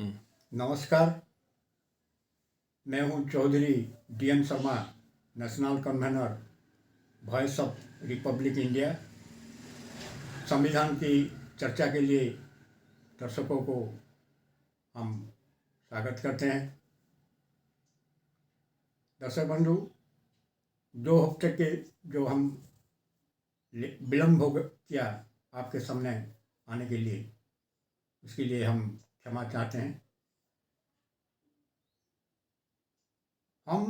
नमस्कार। मैं हूं Chaudhary DN Sharma, national convener, voice of Republic India. संविधान की चर्चा के लिए दर्शकों को हम स्वागत करते हैं। दर्शक बंधु, 2 हफ्ते के जो हम विलम्ब हो किया आपके सामने आने के लिए, उसके लिए हम क्षमा चाहते हैं। हम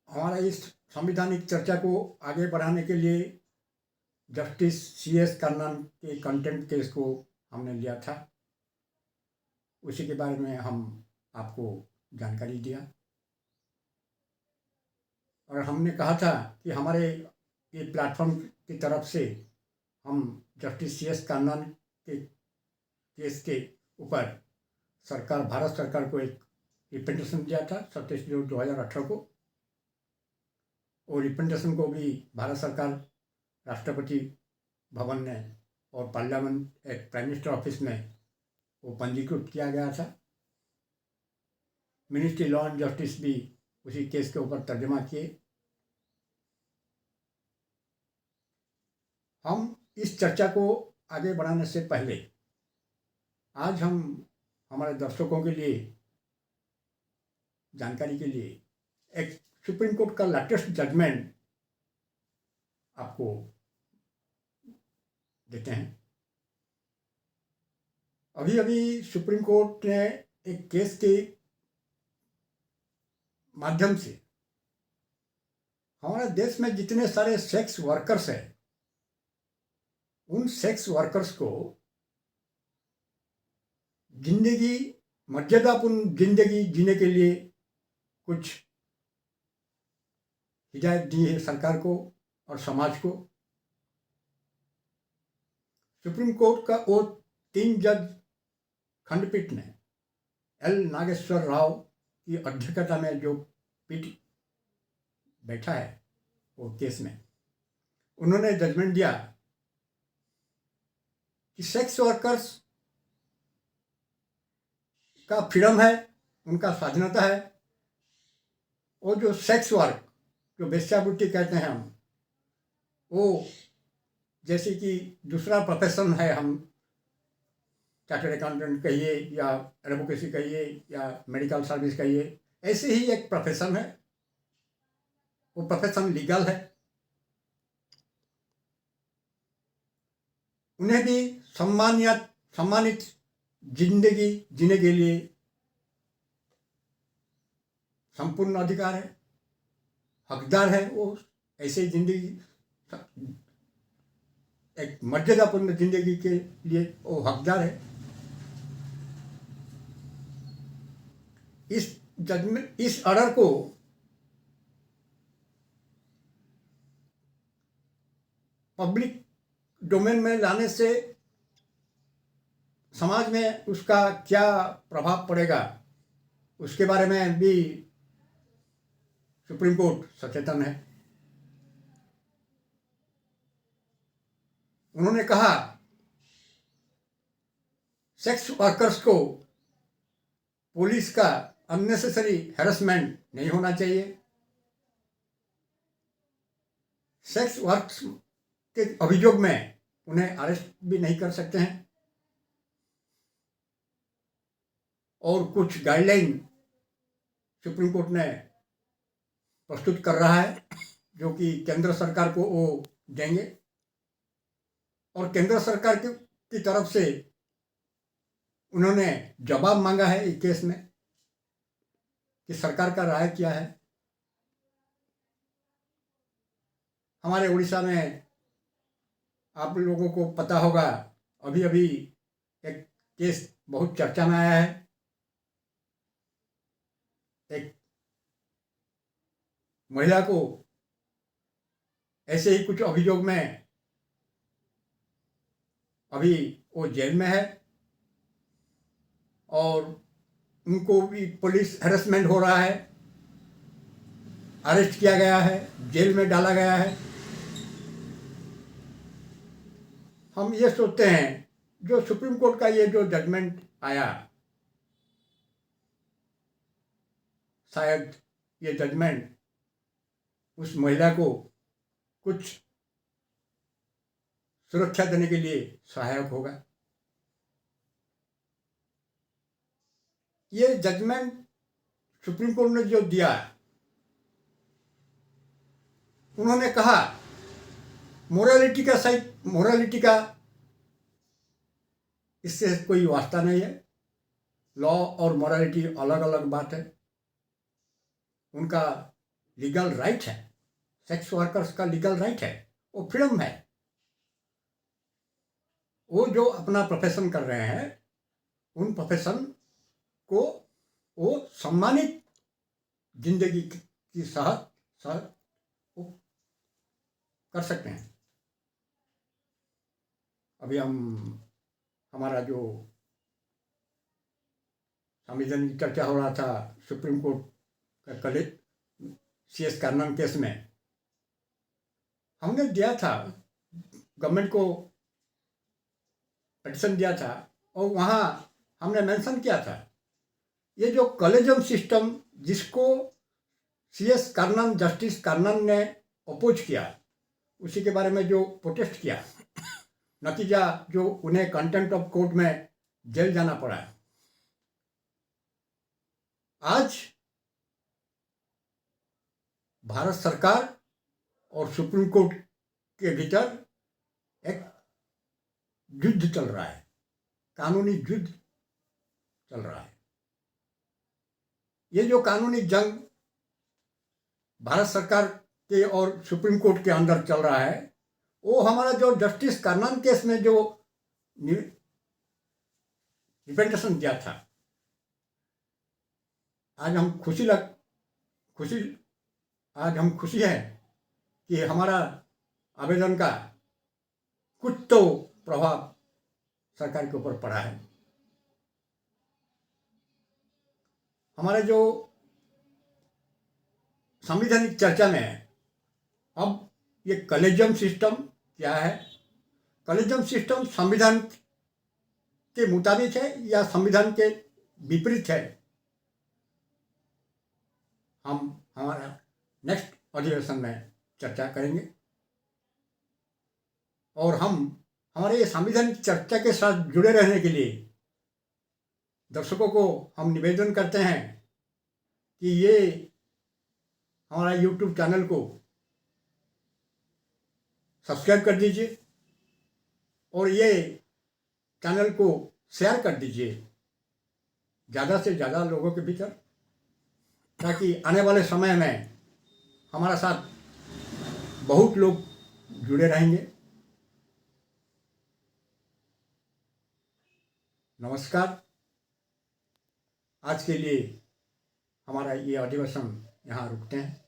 हमारा इस संवैधानिक चर्चा को आगे बढ़ाने के लिए जस्टिस CS कर्नन के कंटेम्प्ट केस को हमने लिया था। उसी के बारे में हम आपको जानकारी दिया और हमने कहा था कि हमारे ये प्लेटफॉर्म की तरफ से हम जस्टिस CS कर्नन के केस के ऊपर भारत सरकार को एक रिप्रेजेंटेशन दिया था 27 जून 2018 को। और रिप्रेजेंटेशन को भी भारत सरकार राष्ट्रपति भवन ने और पार्लियामेंट प्राइम मिनिस्टर ऑफिस में वो पंजीकृत किया गया था। मिनिस्ट्री लॉ एंड जस्टिस भी उसी केस के ऊपर तर्जमा किए। हम इस चर्चा को आगे बढ़ाने से पहले आज हम हमारे दर्शकों के लिए जानकारी के लिए एक सुप्रीम कोर्ट का लेटेस्ट जजमेंट आपको देते हैं। अभी अभी सुप्रीम कोर्ट ने एक केस के माध्यम से हमारे देश में जितने सारे सेक्स वर्कर्स हैं, उन सेक्स वर्कर्स को जिंदगी, मर्यादापूर्ण जिंदगी जीने के लिए कुछ हिदायत दी है सरकार को और समाज को। सुप्रीम कोर्ट का वो 3 जज खंडपीठ ने L नागेश्वर राव की अध्यक्षता में जो पीठ बैठा है वो केस में, उन्होंने जजमेंट दिया कि सेक्स वर्कर्स का फ्रीडम है, उनका स्वाधीनता है। वो जो सेक्स वर्क, जो वेश्यावृत्ति कहते हैं हम, वो जैसे कि दूसरा प्रोफेशन है, हम चार्टर्ड अकाउंटेंट कहिए या एडवोकेसी कहिए या मेडिकल सर्विस कहिए, ऐसे ही एक प्रोफेशन है। वो प्रोफेशन लीगल है। उन्हें भी सम्मानित जिंदगी जीने के लिए संपूर्ण अधिकार है, हकदार है। वो ऐसे जिंदगी, एक मर्यादापूर्ण जिंदगी के लिए वो हकदार है। इस जजमेंट, इस ऑर्डर को पब्लिक डोमेन में लाने से समाज में उसका क्या प्रभाव पड़ेगा, उसके बारे में भी सुप्रीम कोर्ट सचेतन है। उन्होंने कहा सेक्स वर्कर्स को पुलिस का अननेसेसरी हैरेसमेंट नहीं होना चाहिए। सेक्स वर्क के अभियोग में उन्हें अरेस्ट भी नहीं कर सकते हैं। और कुछ गाइडलाइन सुप्रीम कोर्ट ने प्रस्तुत कर रहा है, जो कि केंद्र सरकार को वो देंगे। और केंद्र सरकार की तरफ से उन्होंने जवाब मांगा है इस केस में कि सरकार का राय क्या है। हमारे उड़ीसा में आप लोगों को पता होगा, अभी अभी एक केस बहुत चर्चा में आया है। एक महिला को ऐसे ही कुछ अभियोग में अभी वो जेल में है और उनको भी पुलिस हैरेसमेंट हो रहा है, अरेस्ट किया गया है, जेल में डाला गया है। हम ये सोचते हैं जो सुप्रीम कोर्ट का ये जो जजमेंट आया, शायद ये जजमेंट उस महिला को कुछ सुरक्षा देने के लिए सहायक होगा। ये जजमेंट सुप्रीम कोर्ट ने जो दिया, उन्होंने कहा मोरालिटी का इससे कोई वास्ता नहीं है। लॉ और मोरालिटी अलग अलग बात है। उनका लीगल राइट है, सेक्स वर्कर्स का लीगल राइट है, वो फ्रीडम है। वो जो अपना प्रोफेशन कर रहे हैं, उन प्रोफेशन को वो सम्मानित जिंदगी की साथ वो कर सकते हैं। अभी हमारा जो संवैधानिक चर्चा हो रहा था सुप्रीम कोर्ट का कल CS कर्नन केस में, हमने दिया था, गवर्नमेंट को पिटीशन दिया था, और वहाँ हमने मेंशन किया था ये जो कॉलेजियम सिस्टम जिसको CS कर्नन, जस्टिस कर्नन ने अपोज किया, उसी के बारे में जो प्रोटेस्ट किया, नतीजा जो उन्हें कंटेम्प्ट ऑफ कोर्ट में जेल जाना पड़ा। आज भारत सरकार और सुप्रीम कोर्ट के भीतर एक युद्ध चल रहा है, कानूनी युद्ध चल रहा है। ये जो कानूनी जंग भारत सरकार के और सुप्रीम कोर्ट के अंदर चल रहा है, वो हमारा जो जस्टिस कर्नन केस में जो रिप्रेजेंटेशन दिया था, आज हम खुशी है कि हमारा आवेदन का कुछ तो प्रभाव सरकार के ऊपर पड़ा है। हमारे जो संवैधानिक चर्चा में अब ये कॉलेजियम सिस्टम क्या है, कॉलेजियम सिस्टम संविधान के मुताबिक है या संविधान के विपरीत है, हम हमारा नेक्स्ट अधिवेशन में चर्चा करेंगे। और हमारे ये संविधानिक चर्चा के साथ जुड़े रहने के लिए दर्शकों को हम निवेदन करते हैं कि ये हमारा YouTube चैनल को सब्सक्राइब कर दीजिए और ये चैनल को शेयर कर दीजिए ज़्यादा से ज़्यादा लोगों के भीतर, ताकि आने वाले समय में हमारा साथ बहुत लोग जुड़े रहेंगे। नमस्कार। आज के लिए हमारा ये अधिवेशन यहाँ रुकते हैं।